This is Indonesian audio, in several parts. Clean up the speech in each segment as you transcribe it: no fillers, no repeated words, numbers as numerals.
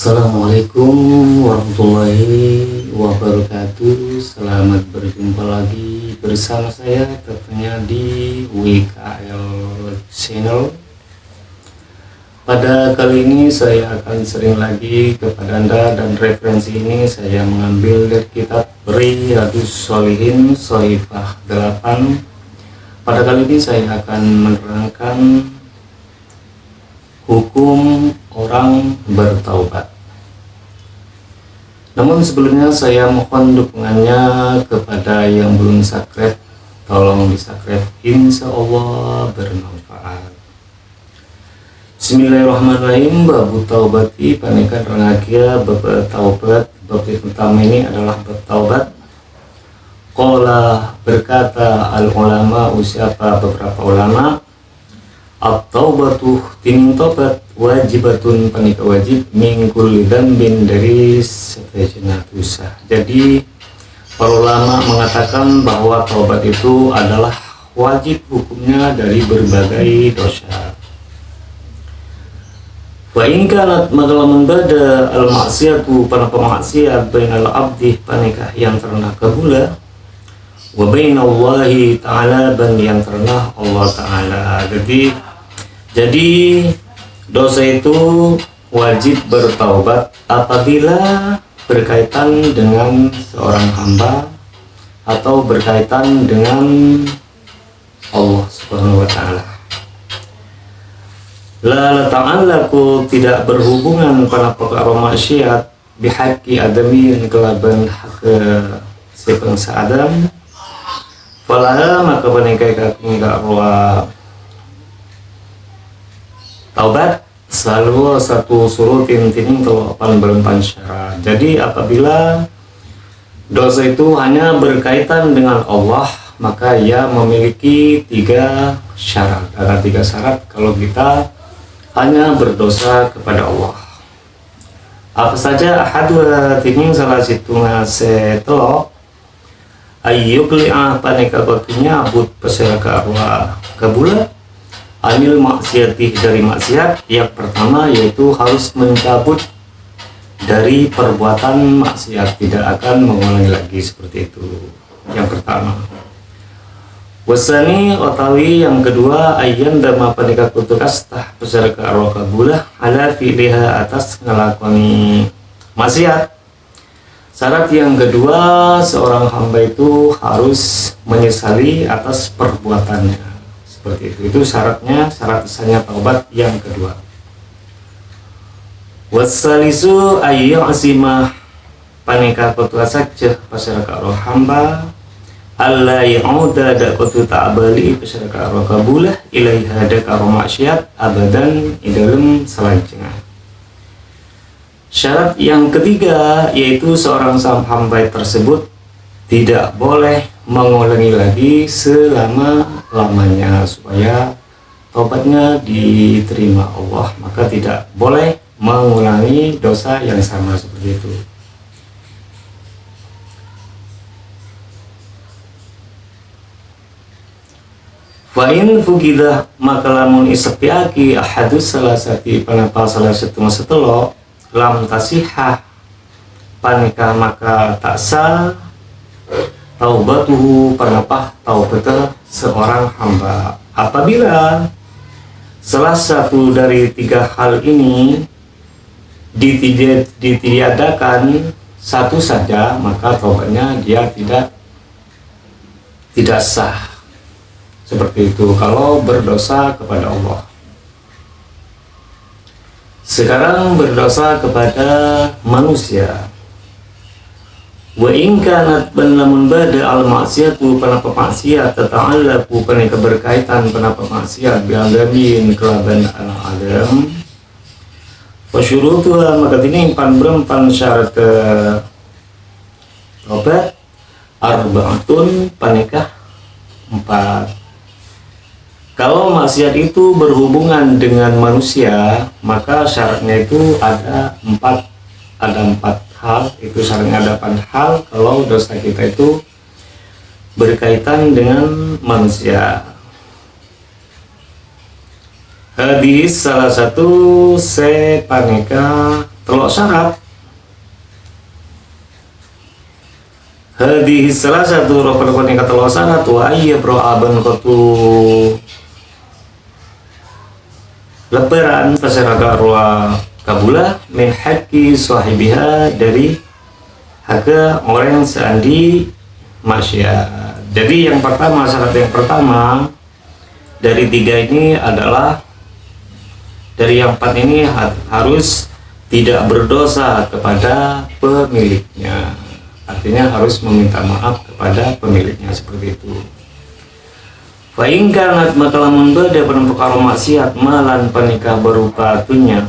Assalamualaikum warahmatullahi wabarakatuh. Selamat berjumpa lagi bersama saya tentunya di WKL Channel. Pada kali ini saya akan sering lagi kepada Anda, dan referensi ini saya mengambil dari kitab Riyadhus Shalihin Shahifah 8. Pada kali ini saya akan menerangkan hukum orang bertaubat. Namun sebelumnya saya mohon dukungannya kepada yang belum subscribe, tolong di subscribe, insya Allah bermanfaat. Bismillahirrahmanirrahim. Babu taubati panikan rangakia bab taubat. Bab yang pertama ini adalah bab taubat. Qala berkata al ulama, siapa beberapa ulama, at-taubatu tining tobat wajibatun panika wajib mingkul dzambin dari setiap dosa. Jadi para ulama mengatakan bahwa taubat itu adalah wajib hukumnya dari berbagai dosa. Wa in kanat maglamun bada al maksiatu pada pemaksiat bainal abdi panika yang terna kabula wa bainallahi ta'ala dan yang terna Allah ta'ala. Jadi dosa itu wajib bertaubat apabila berkaitan dengan seorang hamba atau berkaitan dengan Allah Subhanahu wa taala. La ta'allaku tidak berhubungan pada perkara maksiat bihaqqi adamin kelaban hak si bangsa Adam. Falaha maka banikai kaki arwah taubat selalu satu surutin tining telapan berempat syarat. Jadi apabila dosa itu hanya berkaitan dengan Allah, maka ia memiliki 3 syarat. Ada 3 syarat kalau kita hanya berdosa kepada Allah. Apa saja? Ahadwa tining salah situna setelo ayyukli'ah panika kotinya abud peseraka arwah kabula anil maksiatih dari maksiat. Yang pertama yaitu harus mencabut dari perbuatan maksiat, tidak akan mengulangi lagi seperti itu. Yang pertama. Wasani otawi yang kedua ayyan dama panika kutukastah peserka arwah kabulah ala fi'liha atas ngelakoni maksiat. Syarat yang kedua, seorang hamba itu harus menyesali atas perbuatannya. Seperti itu syaratnya, syarat sahnya taubat yang kedua. Wassalisu ayyu asimah panika kotua saja pasyaraka roh hamba alla ya'uda da kotu ta'bali pasyaraka roh kabulah ilaiha da karo maksiat abadan idalem selanjutnya. Syarat yang ketiga yaitu seorang hamba tersebut tidak boleh mengulangi lagi selama-lamanya supaya tobatnya diterima Allah, maka tidak boleh mengulangi dosa yang sama seperti itu. Fa'in fugidah maka lamun isapiaki ahadus salasati panapa salah satu setelok lam tasihah panika maka tak sah taubatuhu panapah taubat seorang hamba. Apabila salah satu dari 3 hal ini ditiadakan satu saja, maka taubatnya dia tidak sah. Seperti itu kalau berdosa kepada Allah. Sekarang berdosa kepada manusia. Wa in kanat lamun bada al maksiatu pana pemaksiat tata'allaqu pana keberkaitan pana pemaksiat bi adamin kelaban anak Adam. Wa syurutuha maka ini pan syarat taubat arba'atun panikah 4. Kalau maksiat itu berhubungan dengan manusia, maka syaratnya itu ada 4 hal. Itu syaratnya ada 4 hal kalau dosa kita itu berkaitan dengan manusia. Hadis salah satu sepaneka telok syarat. Hadhihi salah satu rokok yang kata telok syarat wa ayya bro aban kotu lebaran pasaraga arwah kabula min haqqi sahibiha dari hak orang yang seandi masyarakat. Jadi yang pertama, syarat yang pertama dari 3 ini adalah dari yang 4 ini harus tidak berdosa kepada pemiliknya. Artinya harus meminta maaf kepada pemiliknya, seperti itu. Fa in kanat makalamun bada pada perkara maksiat malan panikah berupa tunya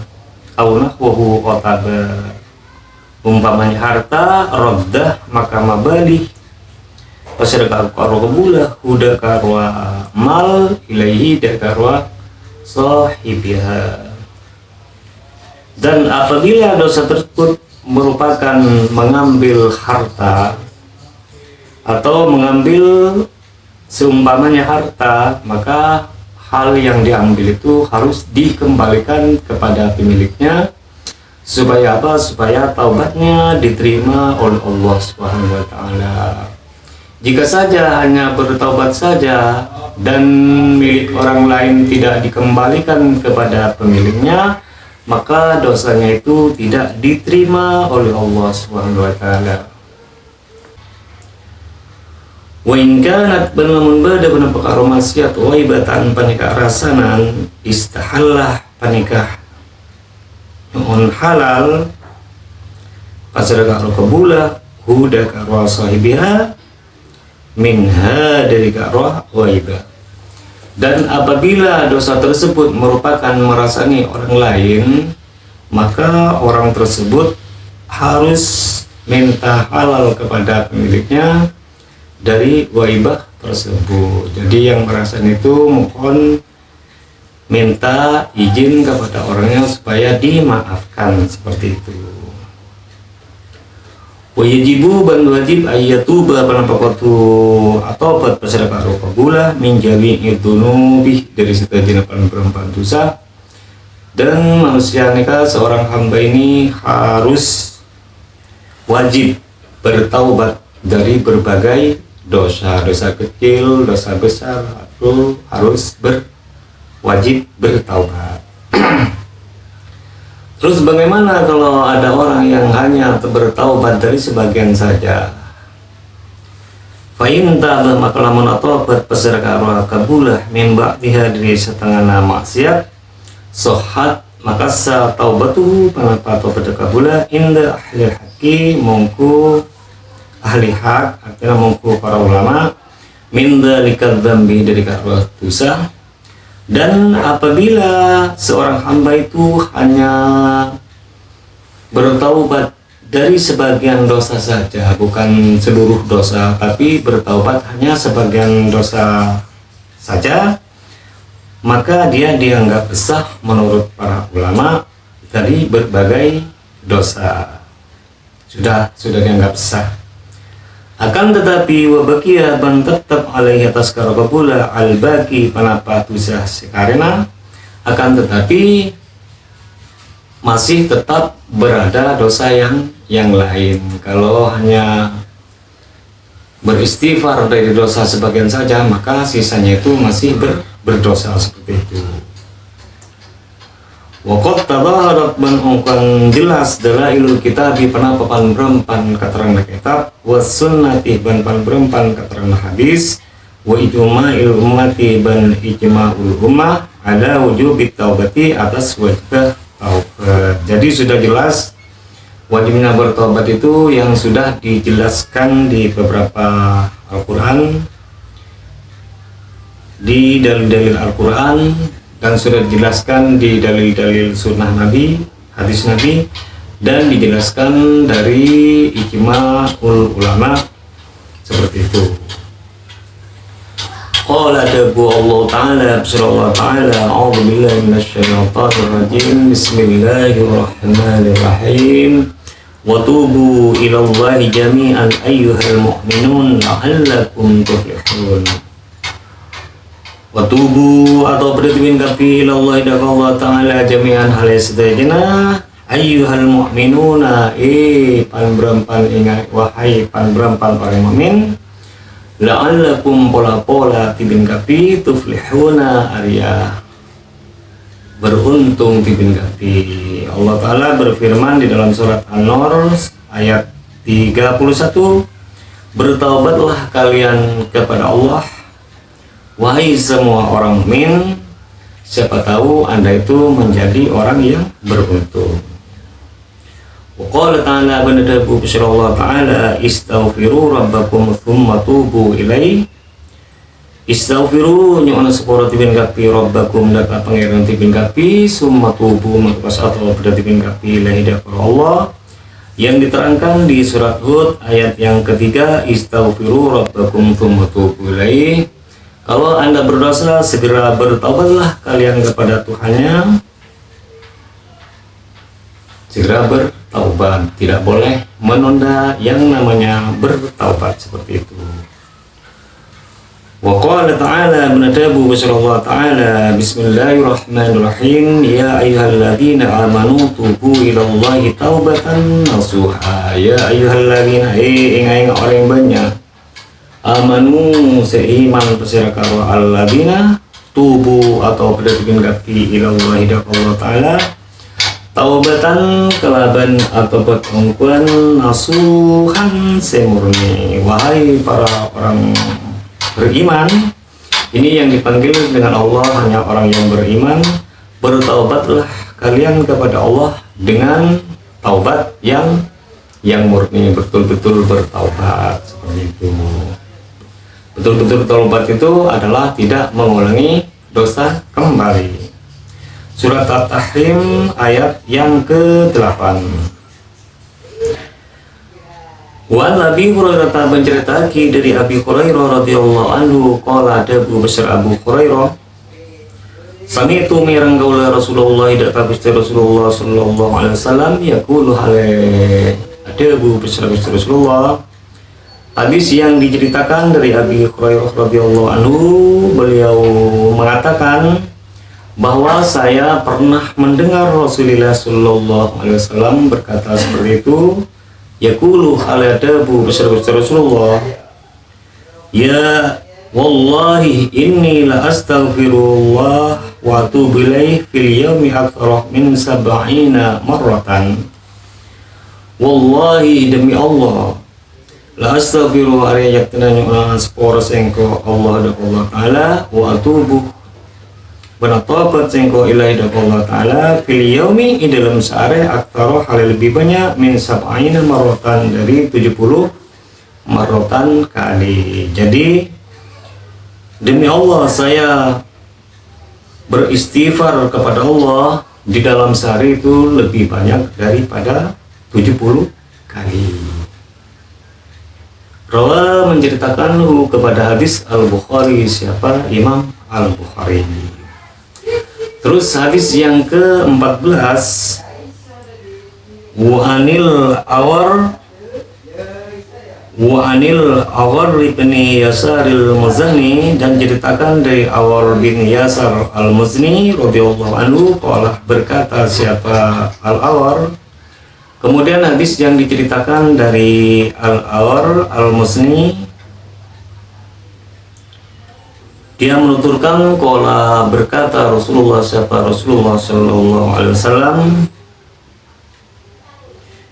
au nahwahu qataba. Umpamanya harta roddah maka mabali pasir karo kebulah huda karwa mal ilaihi da karwa sahibiha. Dan apabila dosa tersebut merupakan mengambil harta atau mengambil seumpamanya harta, maka hal yang diambil itu harus dikembalikan kepada pemiliknya. Supaya apa? Supaya taubatnya diterima oleh Allah Subhanahu wa taala. Jika saja hanya bertaubat saja dan milik orang lain tidak dikembalikan kepada pemiliknya, maka dosanya itu tidak diterima oleh Allah Subhanahu wa taala. Wa in kanat banamun bada bana perkara maksiat wa ibatan panikah rasanan istahallah panikah on halal pasal karo kebulah huda karo sahibiha minha dari karo waibah. Dan apabila dosa tersebut merupakan merasani orang lain, maka orang tersebut harus minta halal kepada pemiliknya dari waibah tersebut. Jadi yang merasani itu mohon minta izin kepada orangnya supaya dimaafkan, seperti itu. Wajibu ban wajib ayyatuba panapakatu atau buat pasal karo kabulah minjali idunubih dari setajin perempuan dosa. Dan manusia nikah seorang hamba ini harus wajib bertaubat dari berbagai dosa kecil, dosa besar, atau harus wajib bertaubat. Terus bagaimana kalau ada orang yang hanya bertaubat dari sebagian saja? Fa in taba maka lamun taubat pasar karo kabulah min ba'diha dari setengah maksiat sohat maka sa taubatu panapa taubat kabulah inda ahli haqqi mungku ahli hak, artinya mungku para ulama min dalikal dzambi dari karo dosa. Dan apabila seorang hamba itu hanya bertaubat dari sebagian dosa saja, bukan seluruh dosa, tapi bertaubat hanya sebagian dosa saja, maka dia dianggap sah menurut para ulama dari berbagai dosa. Sudah dianggap sah. Akan tetapi wabakia ban tetap alaihi atas karabula al-baki panapa tusah sekarena, akan tetapi masih tetap berada dosa yang lain. Kalau hanya beristighfar dari dosa sebagian saja, maka sisanya itu masih berdosa, seperti itu. Waqad tadhaharat ban jelas dalailul kitabi penampakan berempan keterangan kitab was sunnati ban berempan keterangan hadis wa ijma'il ummati ban ijma'ul ummah ada wujub taubati atas wajib taubat. Jadi sudah jelas wajibnya bertobat itu yang sudah dijelaskan di beberapa Al-Quran, di dalil-dalil Al-Quran, dan sudah dijelaskan di dalil-dalil sunnah Nabi, hadis Nabi, dan dijelaskan dari ijma'ul ulama, seperti itu. Qala dabu Allah Ta'ala bismillah Ta'ala a'udhu billahi minasyaitonir rajim bismillahirrahmanirrahim wa tubu ilallahi jami'an ayyuhal mu'minun la'allakum tuflihun. Watubu atau berarti kapi ilallah ila Allah ta'ala jami'an halai sedajana ayyuhal mu'minuna pan berempan ingat wahai pan berempan para mukmin la'allakum pola-pola tibin kapi tuflihuna arya beruntung tibin kapi. Allah Ta'ala berfirman di dalam surat An-Nur ayat 31, bertaubatlah kalian kepada Allah wahai semua orang mukmin, siapa tahu Anda itu menjadi orang yang beruntung. Wa qala ta'ala banadabu bismillah ta'ala istaghfiru rabbakum thumma tubu ilaihi. Istaghfiru nyu'ana sepura tibin kapi rabbakum daka pangeran tibin kapi summa tubu makapas atau pada tibin kapi ilaihi daka Allah, yang diterangkan di surat Hud ayat yang ketiga, istaghfiru rabbakum thumma tubu ilaihi. Kalau Anda berdosa, segera bertaubatlah kalian kepada Tuhannya. Segera bertaubat, tidak boleh menunda yang namanya bertaubat seperti itu. Wa qala ta'ala menadabu bismillah ta'ala bismillahirrahmanirrahim ya ayyuhalladzina amanu tubu ilallahi taubatan nasuha. Ya ayyuhalladzina ingat orang yang banyak amanu seiman persirakaro alladzina tubu atau berdasarkan kaki ilallahi dak Allah Ta'ala taubatan kelaban atau berpengkuan nasuhan semurni. Wahai para orang beriman, ini yang dipanggil dengan Allah hanya orang yang beriman. Bertaubatlah kalian kepada Allah dengan taubat yang murni, betul-betul bertaubat seperti itu. Betul-betul taubat itu adalah tidak mengulangi dosa kembali. Surat At-Tahrim ayat yang ke-8. Wa Abi Hurairah menceritakan dari Abi Hurairah radhiyallahu anhu qala dabu besar Abu Hurairah sami itu mirang gaula Rasulullah dak kabeh Rasulullah sallallahu alaihi wasallam yaqulu hale dabu besar Rasulullah. Hadis yang diceritakan dari Abi Hurairah radhiyallahu anhu, beliau mengatakan bahwa saya pernah mendengar Rasulullah sallallahu alaihi wasallam berkata seperti itu, yaqulu aladabu besar Rasulullah, ya wallahi inni la astaghfirullah wa atubu ilaih fil yaumi aktsara min 70 marratan. Wallahi demi Allah la astaghfiru arya yaktananya ulangan sepora sengko Allah dan Allah Ta'ala wa atubu benatobat sengko ilahi dan Allah Ta'ala fil yaumi di dalam sehari aktaro hal lebih banyak min sab'ina marotan dari 70 marotan kali. Jadi demi Allah saya beristighfar kepada Allah di dalam sehari itu lebih banyak daripada 70 kali. Rawa menceritakan kepada hadis Al-Bukhari, siapa? Imam Al-Bukhari. Terus hadis yang ke-14, wa anil Awar bin Yasaril Muzani, dan ceritakan dari Awar bin Yasar Al-Muzni radhiyallahu anhu qala berkata siapa Al-Awar. Kemudian hadis yang diceritakan dari Al-Awar Al-Muzni, dia menuturkan qala berkata Rasulullah siapa Rasulullah sallallahu alaihi wasallam,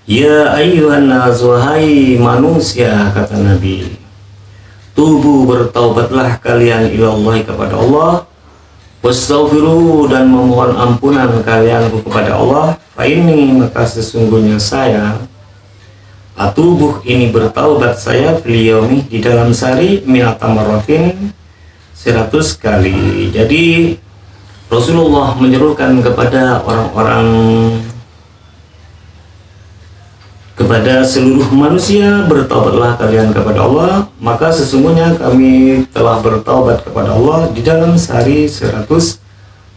ya ayyuhan nas wahai manusia, kata Nabi, tubu bertaubatlah kalian ilallah kepada Allah, wastaghfiru dan memohon ampunan kalian kepada Allah, fa ini maka sesungguhnya saya atubuh ini bertaubat saya fil yaumi di dalam sehari mi'ata marratin 100 kali. Jadi Rasulullah menyerukan kepada orang-orang, kepada seluruh manusia, bertaubatlah kalian kepada Allah, maka sesungguhnya kami telah bertaubat kepada Allah di dalam sehari 100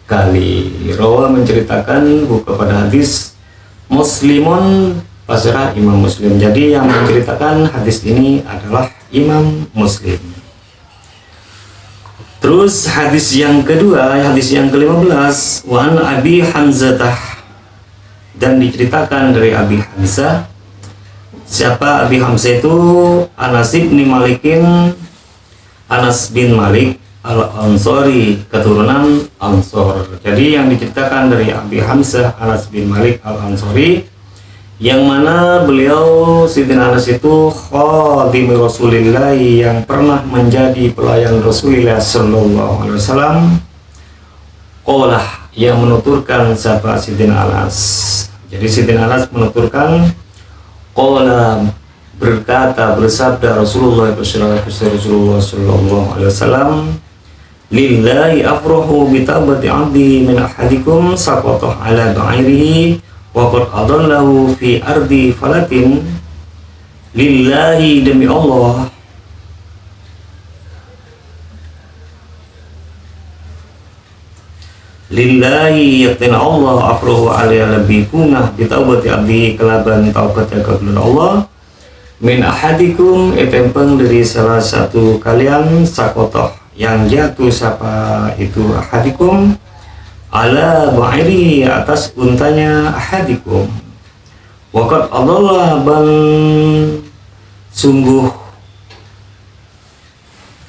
kali. Rawa menceritakan kepada hadis Muslimun pasrah Imam Muslim. Jadi yang menceritakan hadis ini adalah Imam Muslim. Terus hadis yang kedua, hadis yang ke-15, wa an Abi Hamzah dan diceritakan dari Abi Hamzah. Siapa Abi Hamzah itu? Anas bin Malik Al-Ansori, keturunan Ansor. Jadi yang diceritakan dari Abi Hamzah Anas bin Malik Al-Ansori, yang mana beliau Sayyidina Anas itu khadim Rasulillah, yang pernah menjadi pelayan Rasulullah sallallahu alaihi wasallam. Qaulah, yang menuturkan siapa Sayyidina Anas. Jadi Sayyidina Anas menuturkan, qala, berkata, bersabda Rasulullah sallallahu alaihi wasallam, lillahi afrahu bi taubati 'abdi min ahadikum saqata ala ba'irihi wa qad adallahu fi ardi falatin. Lillahi, demi Allah, lillahi, yaktina Allah, afrahu alaiya lebih punah bi taubati 'abdi, kelaban taubat kepada Allah, min ahadikum, etempeng dari salah satu kalian, sakotoh, yang jatuh siapa itu ahadikum, ala ba'iri, atas untanya ahadikum, waqad adallah, ban sungguh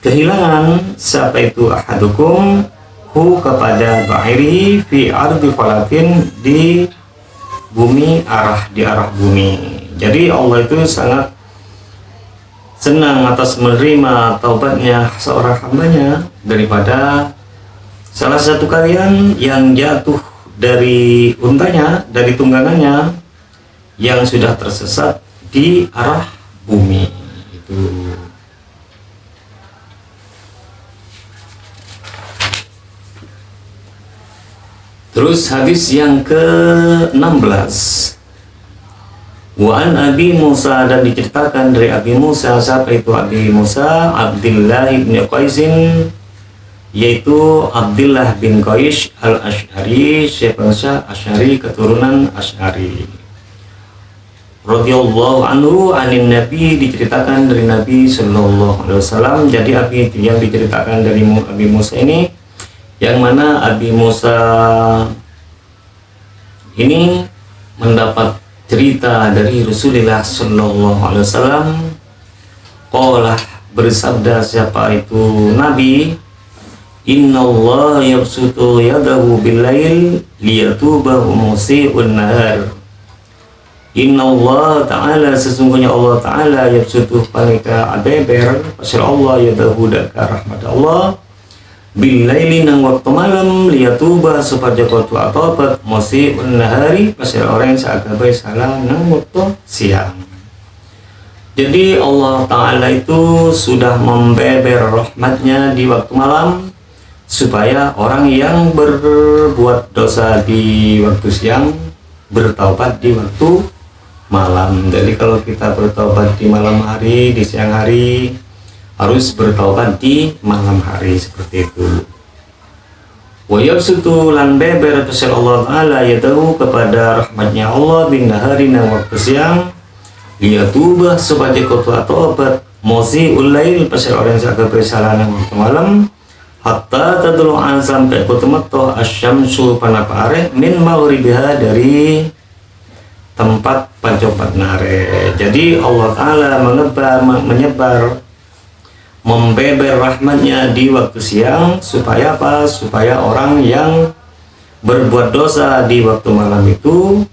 kehilangan siapa itu ahadukum, hu, kepada ba'iri, fi ardi falatin, di bumi, di arah bumi. Jadi Allah itu sangat senang atas menerima taubatnya seorang hambanya, daripada salah satu kalian yang jatuh dari untanya, dari tunggangannya, yang sudah tersesat di arah bumi itu. Terus hadis yang ke-16, wa an Abi Musa, dan diceritakan dari Abi Musa. Siapa itu Abi Musa? Abdullah bin Qaisin, yaitu Abdullah bin Qais al-Asy'ari, bangsa Asy'ari, keturunan Asy'ari. Radhiyallahu anhu anin Nabi, diceritakan dari Nabi sallallahu alaihi wasallam. Jadi yang diceritakan dari Abi Musa ini, yang mana Abi Musa ini mendapat cerita dari Rasulullah sallallahu alaihi wasallam. Qala, bersabda siapa itu Nabi, innallaha yabsutu yadahu bil-lail liyatubahu musii'un nahar. Innallaha ta'ala, sesungguhnya Allah ta'ala, yabsutu panika abeber, pasir Allah, yadahu, daka rahmat Allah, bil-laili, nang waktu malam, liyatuba, supaya kotu atobat, musii'un nahari, pasir orang seagabai salah nang waktu siang. Jadi Allah ta'ala itu sudah membeber rahmatnya di waktu malam, supaya orang yang berbuat dosa di waktu siang bertaubat di waktu malam. Jadi kalau kita bertaubat di malam hari, di siang hari, harus bertaubat di malam hari, seperti itu. Wa yabsutu, lan beber pasal Allah ta'ala yadahu, kepada rahmatnya Allah, bin nahari, nang waktu siang, liyatubah, supaya kotu taubat, musii'ul lail, pasal orang yang agak bersalah nang waktu malam, hatta tadlu'an, sampai kutumatto asyamsu, panapare, min maghribiha, dari tempat pancopat nare. Jadi Allah ta'ala menyebar, membeber rahmatnya di waktu siang, supaya apa? Supaya orang yang berbuat dosa di waktu malam itu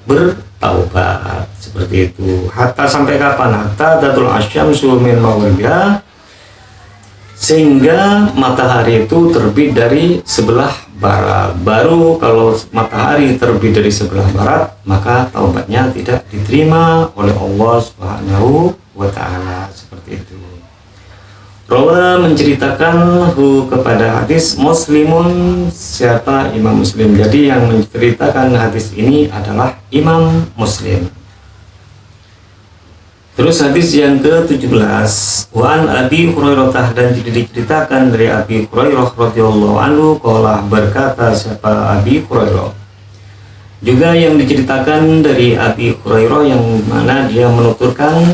bertaubat, seperti itu. Hatta, sampai kapan? Hatta tadlu'an asyamsu min maghribiha, sehingga matahari itu terbit dari sebelah barat. Baru kalau matahari terbit dari sebelah barat, maka taubatnya tidak diterima oleh Allah Subhanahu wa ta'ala, seperti itu. Rawa, menceritakan kepada hadis Muslimun, siapa? Imam Muslim. Jadi yang menceritakan hadis ini adalah Imam Muslim. Terus hadis yang ke-17, wa an Abi Hurairah, dan diceritakan dari Abi Hurairah radhiyallahu anhu, qala, berkata siapa Abi Hurairah. Juga yang diceritakan dari Abi Hurairah, yang mana dia menuturkan,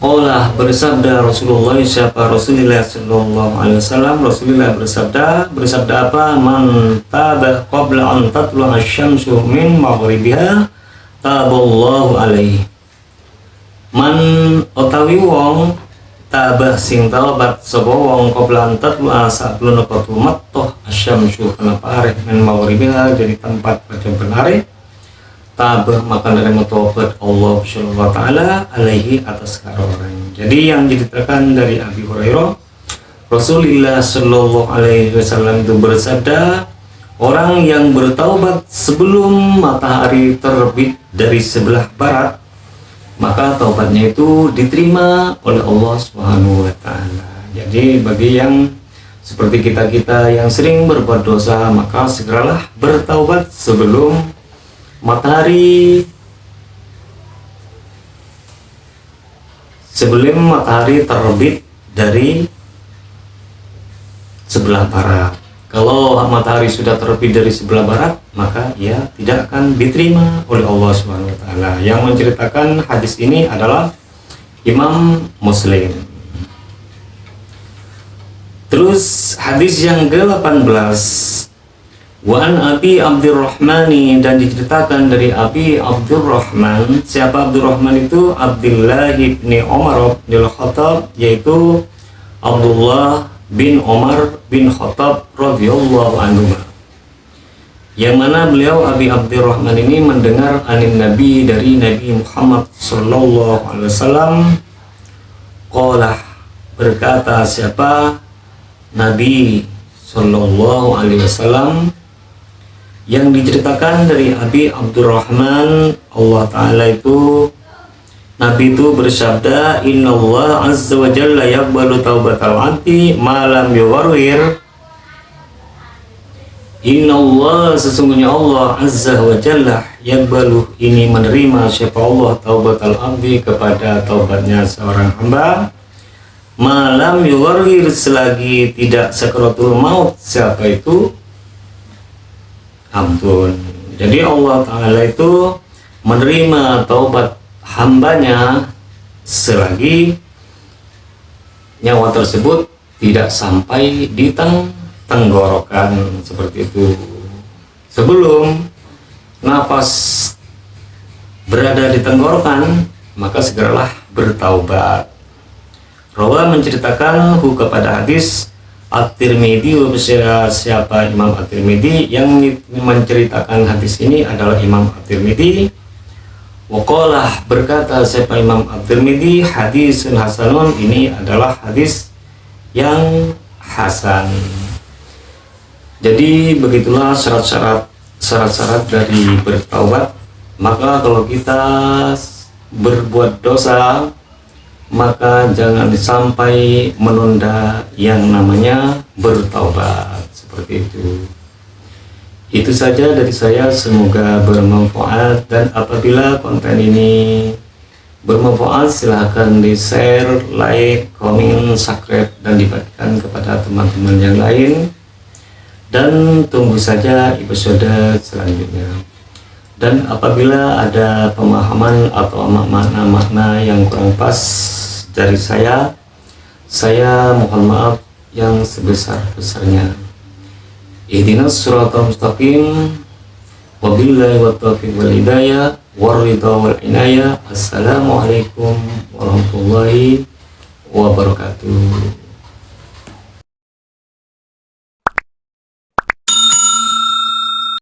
Qala bersabda Rasulullah, siapa Rasulullah sallallahu alaihi wasallam, Rasulullah bersabda apa? Man taba qabla an tatlu'a asy-syamsu min maghribiha taballahu alaihi. Man utawi wong tabah sing taubat sapa wong qabla an tatlu'a saklun qatu mattoh asy-syamsu kana pareh min maghribiha dari tempat pada benare tabah maka nerima taubat Allah subhanahu wa ta'ala alaihi atas orang. Jadi yang diceritakan dari Abi Hurairah, Rasulullah sallallahu alaihi wasallam itu bersabda, orang yang bertaubat sebelum matahari terbit dari sebelah barat, maka taubatnya itu diterima oleh Allah subhanahu wa ta'ala. Jadi bagi yang seperti kita-kita yang sering berbuat dosa, maka segeralah bertaubat sebelum matahari terbit dari sebelah barat. Kalau matahari sudah terbit dari sebelah barat, maka ia tidak akan diterima oleh Allah Subhanahu wa taala. Yang menceritakan hadis ini adalah Imam Muslim. Terus hadis yang ke-18, wa an Abi Abdurrahmani, dan diceritakan dari Abi Abdurrahman. Siapa Abdurrahman itu? Abdullah bin Umar bin Khattab, yaitu Abdullah bin Umar bin Khattab radhiyallahu anhu. Yang mana beliau Abi Abdurrahman ini mendengar anin Nabi, dari Nabi Muhammad sallallahu alaihi wasallam, qala, berkata siapa? Nabi sallallahu alaihi wasallam. Yang diceritakan dari Abi Abdurrahman, Allah Ta'ala itu, Nabi itu bersabda, Inna Allah Azza wa Jalla yaqbalu taubatal abdi malam yuwarwir. Inna Allah, sesungguhnya Allah Azza wa Jalla, yaqbalu, ini menerima siapa Allah taubatal abdi, kepada taubatnya seorang hamba, malam yuwarwir, selagi tidak sakaratul maut. Siapa itu? Ampun. Jadi Allah Ta'ala itu menerima taubat hambanya selagi nyawa tersebut tidak sampai di tenggorokan, seperti itu. Sebelum nafas berada di tenggorokan, maka segeralah bertaubat. Rawa menceritakan kepada hadis At-Tirmidzi, siapa Imam At-Tirmidzi. Yang menceritakan hadis ini adalah Imam At-Tirmidzi. Waqalah, berkata siapa Imam At-Tirmidzi, hadisun hasanun, ini adalah hadis yang hasan. Jadi begitulah syarat-syarat dari bertaubat. Maka kalau kita berbuat dosa, maka jangan sampai menunda yang namanya bertaubat, seperti itu. Itu saja dari saya, semoga bermanfaat, dan apabila konten ini bermanfaat silahkan di share, like, komen, subscribe, dan dibagikan kepada teman-teman yang lain. Dan tunggu saja episode selanjutnya. Dan apabila ada pemahaman atau makna-makna yang kurang pas dari saya mohon maaf yang sebesar-besarnya. Ihdinas siratal mustaqim, wabillahi wattaufiq wal hidayah waridha wal inayah. Assalamualaikum warahmatullahi wabarakatuh.